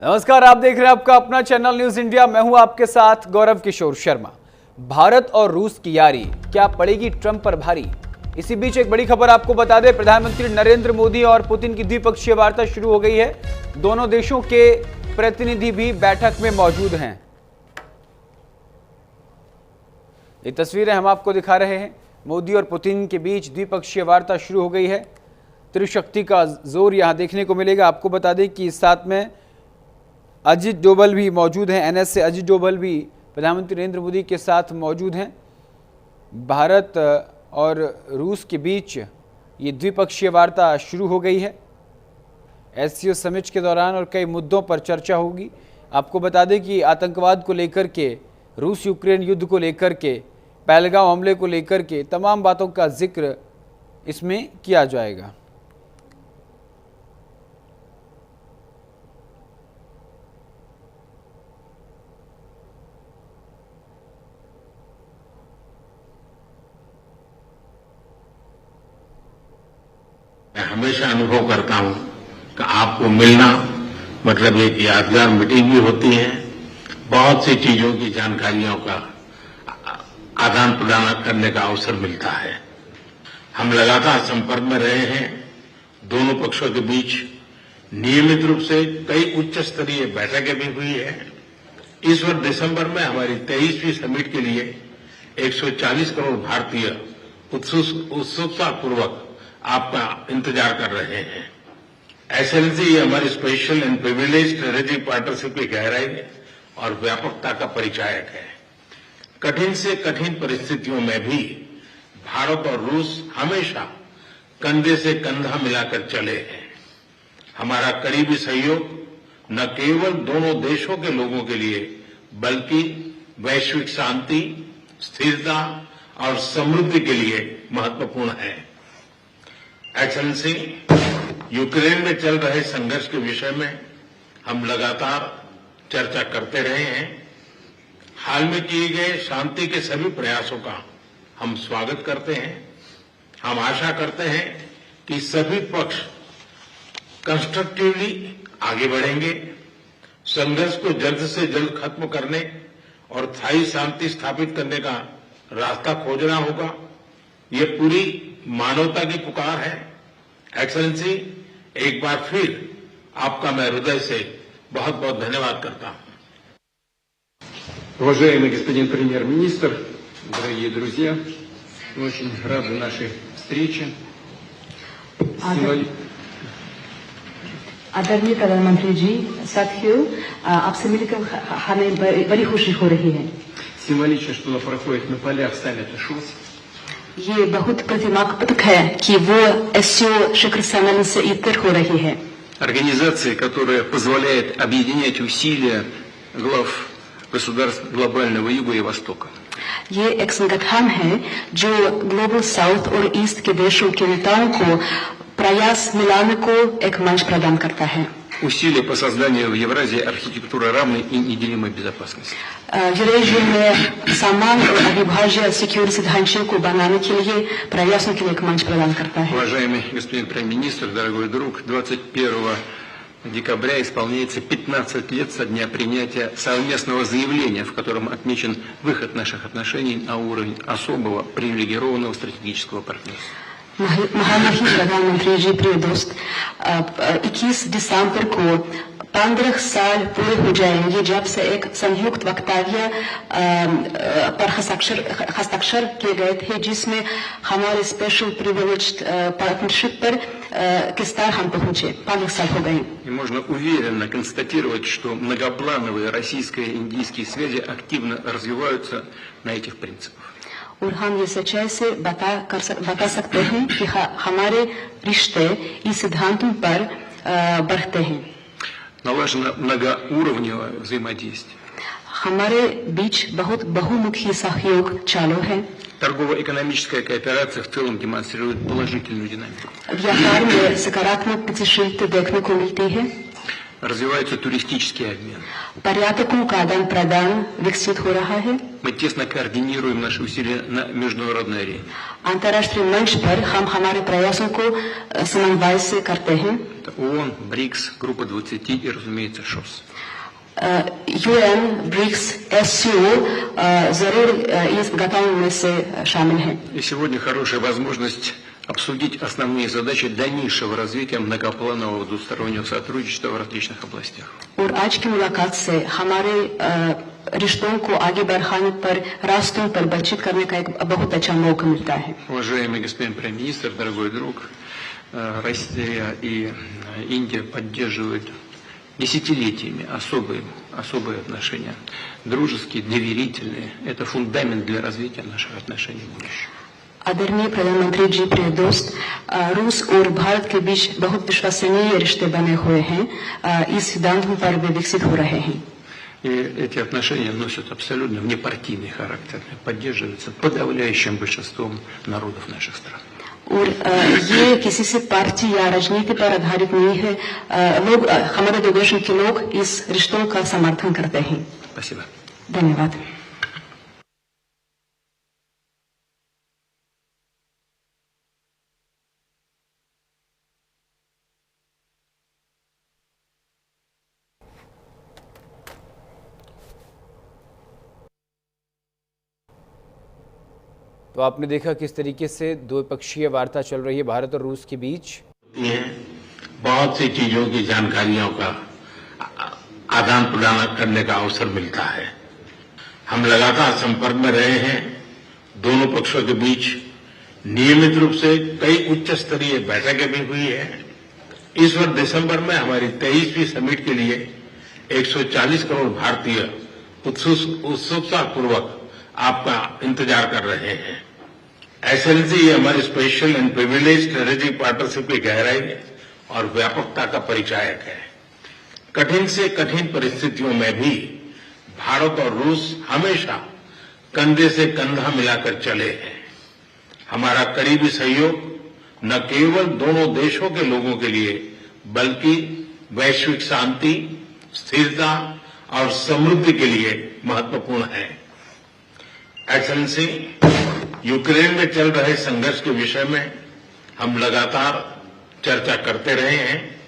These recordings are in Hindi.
नमस्कार, आप देख रहे हैं आपका अपना चैनल न्यूज इंडिया। मैं हूं आपके साथ गौरव किशोर शर्मा। भारत और रूस की यारी क्या पड़ेगी ट्रंप पर भारी? इसी बीच एक बड़ी खबर आपको बता दें, प्रधानमंत्री नरेंद्र मोदी और पुतिन की द्विपक्षीय वार्ता शुरू हो गई है। दोनों देशों के प्रतिनिधि भी बैठक में मौजूद हैं। ये तस्वीरें हम आपको दिखा रहे हैं। मोदी और पुतिन के बीच द्विपक्षीय वार्ता शुरू हो गई है। त्रिशक्ति का जोर यहां देखने को मिलेगा। आपको बता दें कि साथ में अजित डोभाल भी मौजूद हैं। एनएस से अजित डोभाल भी प्रधानमंत्री नरेंद्र मोदी के साथ मौजूद हैं। भारत और रूस के बीच ये द्विपक्षीय वार्ता शुरू हो गई है। एससीओ समिट के दौरान और कई मुद्दों पर चर्चा होगी। आपको बता दें कि आतंकवाद को लेकर के, रूस यूक्रेन युद्ध को लेकर के, पहलगाम हमले को लेकर के तमाम बातों का जिक्र इसमें किया जाएगा। मैं हमेशा अनुभव करता हूं कि आपको मिलना मतलब एक यादगार मीटिंग भी होती है। बहुत सी चीजों की जानकारियों का आदान प्रदान करने का अवसर मिलता है। हम लगातार संपर्क में रहे हैं। दोनों पक्षों के बीच नियमित रूप से कई उच्च स्तरीय बैठकें भी हुई है। इस वर्ष दिसंबर में हमारी 23वीं समिट के लिए 140 करोड़ भारतीय उत्सुकतापूर्वक आपका इंतजार कर रहे हैं। एक्सेलेंसी, ये हमारी special and privilege strategic partnership की गहराई और व्यापकता का परिचायक है। कठिन से कठिन परिस्थितियों में भी भारत और रूस हमेशा कंधे से कंधा मिलाकर चले हैं। हमारा करीबी सहयोग न केवल दोनों देशों के लोगों के लिए बल्कि वैश्विक शांति, स्थिरता और समृद्धि के लिए महत्वपूर्ण है। एक्सेलेंसी, यूक्रेन में चल रहे संघर्ष के विषय में हम लगातार चर्चा करते रहे हैं। हाल में किए गए शांति के सभी प्रयासों का हम स्वागत करते हैं। हम आशा करते हैं कि सभी पक्ष कंस्ट्रक्टिवली आगे बढ़ेंगे। संघर्ष को जल्द से जल्द खत्म करने और स्थायी शांति स्थापित करने का रास्ता खोजना होगा। ये पूरी मानवता की पुकार है। एक्सेलेंसी, एक बार फिर आपका मैं हृदय से बहुत बहुत धन्यवाद करता हूं। Уважаемый господин премьер-министр, дорогие друзья, мы очень рады нашей встрече. आदरणीय प्रधानमंत्री जी, साथियों, आपसे मिलकर हमें बड़ी खुशी हो रही है। Символично, что проходит на полях саммита ШОС. ये बहुत प्रतिमात्मक है कि वो एससीओ शिखर सम्मेलन से इतर हो रही है। Организация, которая позволяет объединять усилия глав государств глобального Юга и Востока. ये एक संगठन है जो ग्लोबल साउथ और ईस्ट के देशों के नेताओं को प्रयास मिलाने को एक मंच प्रदान करता है। Усилия по созданию в Евразии архитектуры равной и неделимой безопасности. यूरेशिया में समान और अविभाज्य सिक्योरिटी ढांचे को बनाने के लिए प्रयासों के लिए एक मंच प्रदान करता है। Уважаемый господин премьер-министр, дорогой друг, 21 декабря исполняется 15 лет со дня принятия совместного заявления, в котором отмечен выход наших отношений на уровень особого привилегированного стратегического партнерства. महामहिम प्रधानमंत्री जी, प्रिय दोस्त, 21 दिसंबर को 15 साल पूरे हो जाएंगे जब से एक संयुक्त वक्तव्य पर हस्ताक्षर किए गए थे, जिसमें हमारे स्पेशल प्रिविलेज्ड पार्टनरशिप पर किस तरह हम पहुंचे। 15 साल हो गए। И можно уверенно констатировать, что многоплановые российско-индийские связи активно развиваются на этих принципах. और हम ये сочай से बता सकते हैं कि हमारे रिश्ते इस सिद्धांतों पर बढ़ते हैं। Налажено многоуровневое взаимодействие. हमारे बीच बहुत बहुमुखी सहयोग चालू है। Торгово-экономическая кооперация в целом демонстрирует положительную динамику. व्यापार में सकारात्मक गतिशीलता देखने को मिलती है। Развивается туристический обмен. पर्यटकों का आदान प्रदान विकसित हो रहा है। Мы тесно координируем наши усилия на международной арене. अंतर्राष्ट्रीय मंच पर हम हमारे प्रयासों को समन्वय से करते हैं। Это ООН, БРИКС, Группа 20 и, разумеется, ШОС. यूएन, ब्रिक्स, एससीओ जरूर इस गठन में से शामिल हैं। И сегодня хорошая возможность обсудить основные задачи дальнейшего развития многопланового двустороннего сотрудничества в различных областях. और आज की मुलाकात से हमारे रिश्तों को आगे बढ़ाने पर रास्तों पर बातचीत करने का एक बहुत अच्छा मौका मिलता है। Уважаемый господин премьер-министр, дорогой друг, Россия и Индия поддерживают десятилетиями особые отношения, дружеские, доверительные. Это фундамент для развития наших отношений в будущем. आदरणीय प्रधानमंत्री जी, प्रिय दोस्त, रूस और भारत के बीच बहुत विश्वसनीय रिश्ते बने हुए हैं। इस सिद्धांतों पर वे विकसित हो रहे हैं। И эти отношения носят абсолютно внепартийный характер, поддерживаются подавляющим большинством народов наших стран. और ये किसी से पार्टी या राजनीति पर आधारित नहीं है। लोग, हमारे दो देशों के लोग इस रिश्तों का समर्थन करते हैं। Спасибо. धन्यवाद। तो आपने देखा किस तरीके से द्विपक्षीय वार्ता चल रही है भारत और रूस के बीच। बहुत सी चीजों की जानकारियों का आदान प्रदान करने का अवसर मिलता है। हम लगातार संपर्क में रहे हैं। दोनों पक्षों के बीच नियमित रूप से कई उच्च स्तरीय बैठकें भी हुई है। इस वर्ष दिसंबर में हमारी 23वीं समिट के लिए 140 करोड़ भारतीय उत्सुकता पूर्वक आपका इंतजार कर रहे हैं। एक्सेलेंसी, ये हमारी special and privilege strategic partnership की गहराई और व्यापकता का परिचायक है। कठिन से कठिन परिस्थितियों में भी भारत और रूस हमेशा कंधे से कंधा मिलाकर चले हैं। हमारा करीबी सहयोग न केवल दोनों देशों के लोगों के लिए बल्कि वैश्विक शांति, स्थिरता और समृद्धि के लिए महत्वपूर्ण है। एक्सेलेंसी, यूक्रेन में चल रहे संघर्ष के विषय में हम लगातार चर्चा करते रहे हैं।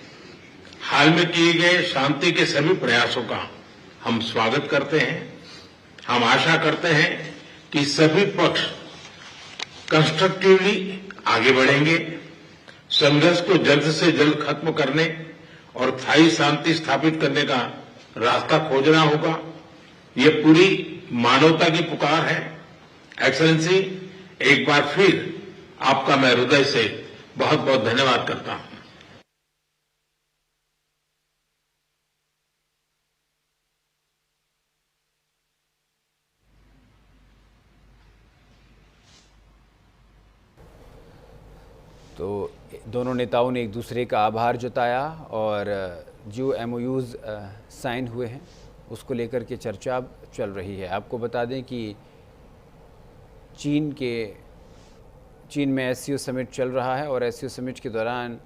हाल में किए गए शांति के सभी प्रयासों का हम स्वागत करते हैं। हम आशा करते हैं कि सभी पक्ष कंस्ट्रक्टिवली आगे बढ़ेंगे। संघर्ष को जल्द से जल्द खत्म करने और स्थायी शांति स्थापित करने का रास्ता खोजना होगा। ये पूरी मानवता की पुकार है। एक्सेलेंसी, एक बार फिर आपका मैं हृदय से बहुत बहुत धन्यवाद करता हूं। तो दोनों नेताओं ने एक दूसरे का आभार जताया और जो MOUs साइन हुए हैं उसको लेकर के चर्चा चल रही है। आपको बता दें कि चीन में SCO समिट चल रहा है और SCO समिट के दौरान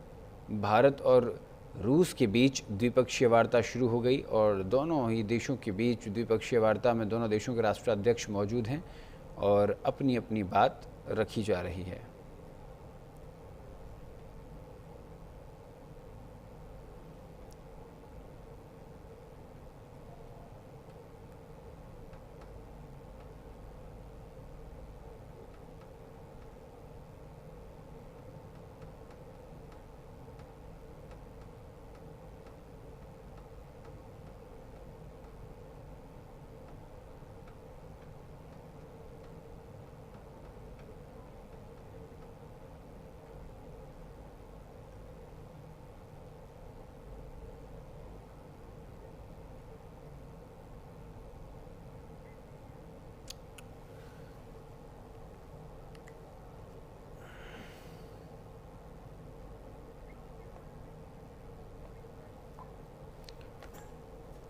भारत और रूस के बीच द्विपक्षीय वार्ता शुरू हो गई और दोनों ही देशों के बीच द्विपक्षीय वार्ता में दोनों देशों के राष्ट्राध्यक्ष मौजूद हैं और अपनी अपनी बात रखी जा रही है।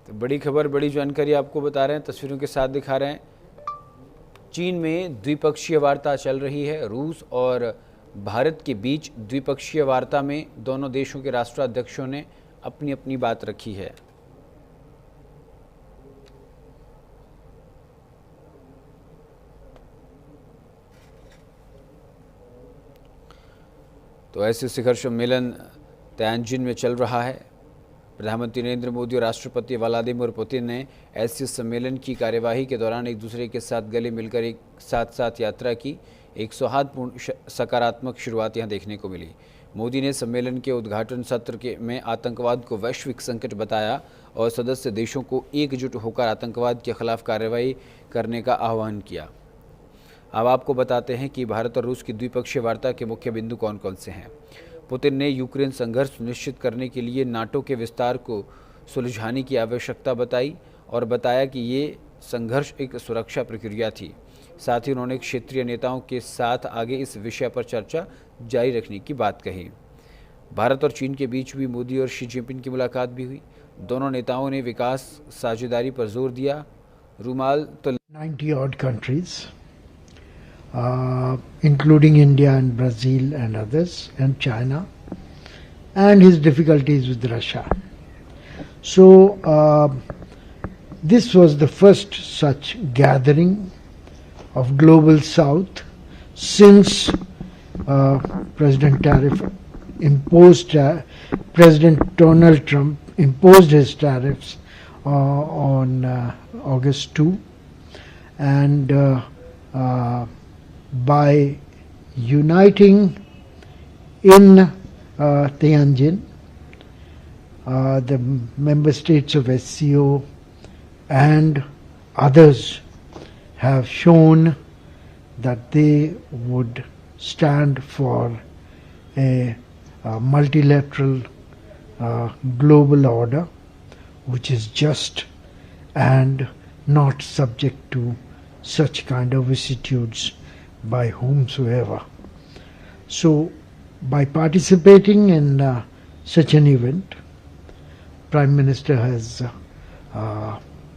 तो बड़ी खबर, बड़ी जानकारी आपको बता रहे हैं, तस्वीरों के साथ दिखा रहे हैं। चीन में द्विपक्षीय वार्ता चल रही है। रूस और भारत के बीच द्विपक्षीय वार्ता में दोनों देशों के राष्ट्राध्यक्षों ने अपनी अपनी बात रखी है। तो ऐसे शिखर सम्मेलन तियानजिन में चल रहा है। प्रधानमंत्री नरेंद्र मोदी और राष्ट्रपति व्लादिमीर पुतिन ने ऐसे सम्मेलन की कार्यवाही के दौरान एक दूसरे के साथ गले मिलकर एक साथ यात्रा की। एक सौहार्दपूर्ण सकारात्मक शुरुआत यहाँ देखने को मिली। मोदी ने सम्मेलन के उद्घाटन सत्र में आतंकवाद को वैश्विक संकट बताया और सदस्य देशों को एकजुट होकर आतंकवाद के खिलाफ कार्रवाई करने का आह्वान किया। अब आपको बताते हैं कि भारत और रूस की द्विपक्षीय वार्ता के मुख्य बिंदु कौन कौन से हैं। पुतिन ने यूक्रेन संघर्ष सुनिश्चित करने के लिए नाटो के विस्तार को सुलझाने की आवश्यकता बताई और बताया कि ये संघर्ष एक सुरक्षा प्रक्रिया थी। साथ ही उन्होंने क्षेत्रीय नेताओं के साथ आगे इस विषय पर चर्चा जारी रखने की बात कही। भारत और चीन के बीच भी मोदी और शी जिनपिंग की मुलाकात भी हुई। दोनों नेताओं ने विकास साझेदारी पर जोर दिया। रूमाल तो 90 odd countries, including India and Brazil and others, and China, and his difficulties with Russia. So this was the first such gathering of Global South since President Donald Trump imposed his tariffs on August 2, and by uniting in Tianjin, the member states of SCO and others have shown that they would stand for a multilateral global order which is just and not subject to such kind of vicissitudes by whomsoever. So by participating in such an event, Prime Minister has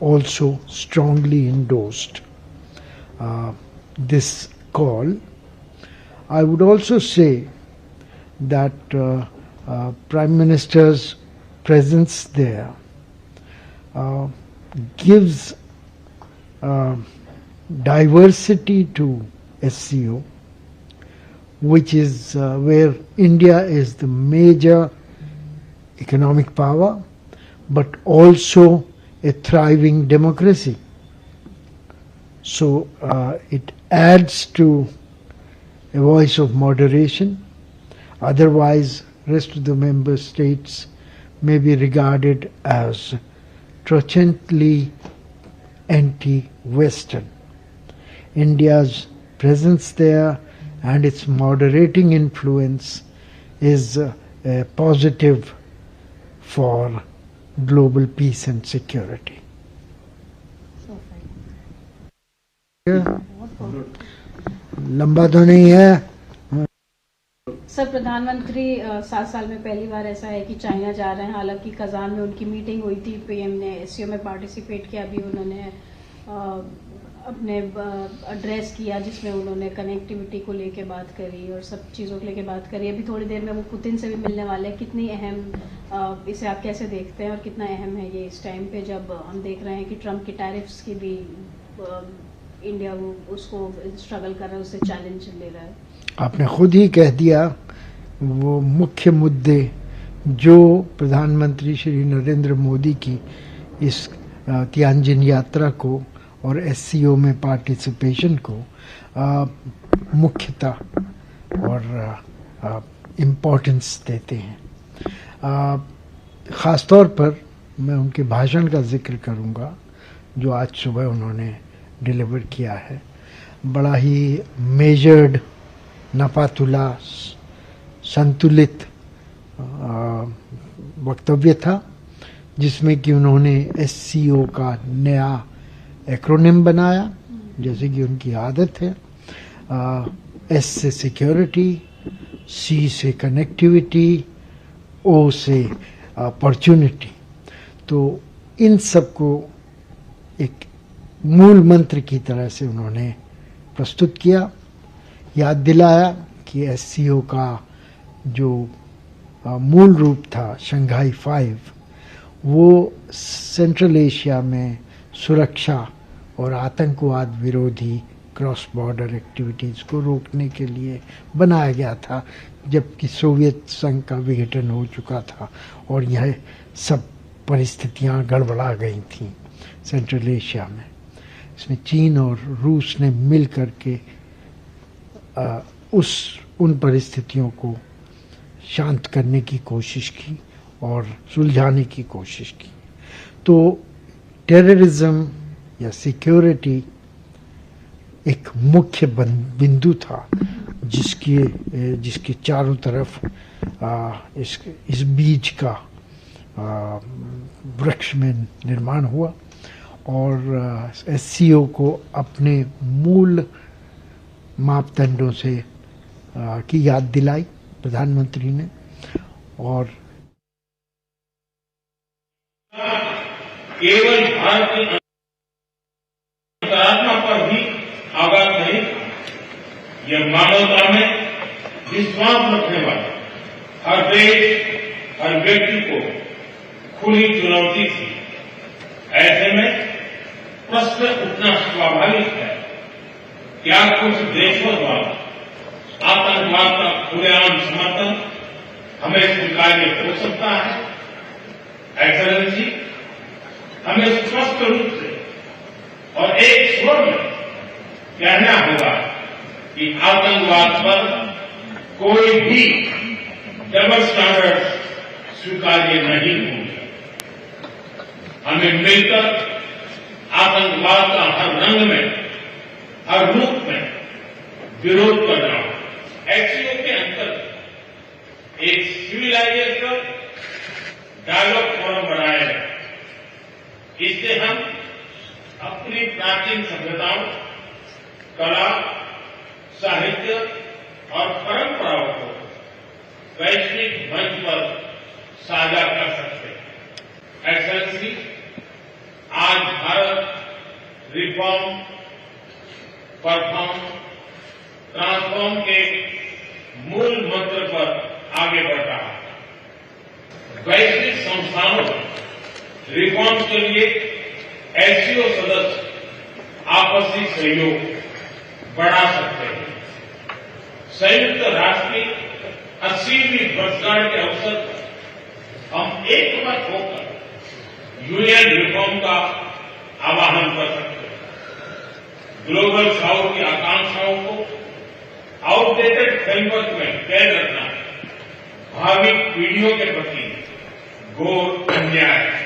also strongly endorsed this call. I would also say that Prime Minister's presence there gives diversity to SCO, which is where India is the major economic power, but also a thriving democracy. So it adds to a voice of moderation. Otherwise, rest of the member states may be regarded as truculently anti-Western. India's presence there and its moderating influence is a positive for global peace and security. लंबा तो नहीं है सर। प्रधानमंत्री 7 साल में पहली बार ऐसा है कि चाइना जा रहे हैं। हालांकि कजान में उनकी मीटिंग हुई थी, पीएम ने एससीओ में पार्टिसिपेट किया। अभी उन्होंने अपने एड्रेस किया जिसमें उन्होंने कनेक्टिविटी को लेके बात करी और सब चीज़ों को लेके बात करी। अभी थोड़ी देर में वो पुतिन से भी मिलने वाले हैं। कितनी अहम इसे आप कैसे देखते हैं और कितना अहम है ये इस टाइम पे जब हम देख रहे हैं कि ट्रम्प की टैरिफ्स की भी इंडिया उसको स्ट्रगल कर रहा है, उससे चैलेंज ले रहा है। आपने खुद ही कह दिया वो मुख्य मुद्दे जो प्रधानमंत्री श्री नरेंद्र मोदी की इस तियानजिन यात्रा को और एससीओ में पार्टिसिपेशन को मुख्यता और इम्पोर्टेंस देते हैं। ख़ास तौर पर मैं उनके भाषण का जिक्र करूंगा जो आज सुबह उन्होंने डिलीवर किया है। बड़ा ही मेजर्ड, नपातुला, संतुलित वक्तव्य था जिसमें कि उन्होंने एससीओ का नया एक्रोनिम बनाया जैसे कि उनकी आदत है। एस से सिक्योरिटी, सी से कनेक्टिविटी, ओ से अपॉर्चुनिटी। तो इन सब को एक मूल मंत्र की तरह से उन्होंने प्रस्तुत किया। याद दिलाया कि एससीओ का जो मूल रूप था शंघाई 5, वो सेंट्रल एशिया में सुरक्षा और आतंकवाद विरोधी क्रॉस बॉर्डर एक्टिविटीज़ को रोकने के लिए बनाया गया था, जबकि सोवियत संघ का विघटन हो चुका था और यह सब परिस्थितियां गड़बड़ा गई थीं सेंट्रल एशिया में। इसमें चीन और रूस ने मिल कर के उन परिस्थितियों को शांत करने की कोशिश की और सुलझाने की कोशिश की। तो टेररिज्म या सिक्योरिटी एक मुख्य बिंदु था जिसके चारों तरफ इस बीज का वृक्ष में निर्माण हुआ और एससीओ को अपने मूल मापदंडों से की याद दिलाई प्रधानमंत्री ने। और केवल भारत की अंतरात्मा पर भी आघात नहीं, यह मानवता में विश्वास रखने वाले हर देश, हर व्यक्ति को खुली चुनौती थी। ऐसे में प्रश्न उठना स्वाभाविक है, क्या कुछ देशों द्वारा आतंकवाद का खुलेआम समर्थन हमें स्वीकार्य हो सकता है? एक्सेलेंसी, हमें स्पष्ट रूप से और एक स्वर में कहना होगा कि आतंकवाद पर कोई भी डबल स्टैंडर्ड स्वीकार्य नहीं होंगे। हमें मिलकर आतंकवाद का हर रंग में, हर रूप में विरोध करना होगा। एससीओ के अंतर्गत एक सिविलाइजेशन डायलॉग फोरम बनाया गया। इससे हम अपनी प्राचीन सभ्यताओं, कला, साहित्य और परंपराओं को वैश्विक मंच पर साझा कर सकते हैं। एक्सेलेंसी, आज भारत रिफॉर्म, परफॉर्म, ट्रांसफॉर्म के मूल मंत्र पर आगे बढ़ रहा है। वैश्विक संस्थानों में रिफॉर्म के लिए एससीओ सदस्य आपसी सहयोग बढ़ा सकते हैं। संयुक्त राष्ट्र की 80वीं वर्षगांठ के अवसर पर हम एक बार होकर यूएन रिफॉर्म का आह्वान कर सकते हैं। ग्लोबल साउथ की आकांक्षाओं को आउटडेटेड फ्रेमवर्क में कैद रखना भावी पीढ़ियों के प्रति घोर अन्याय है।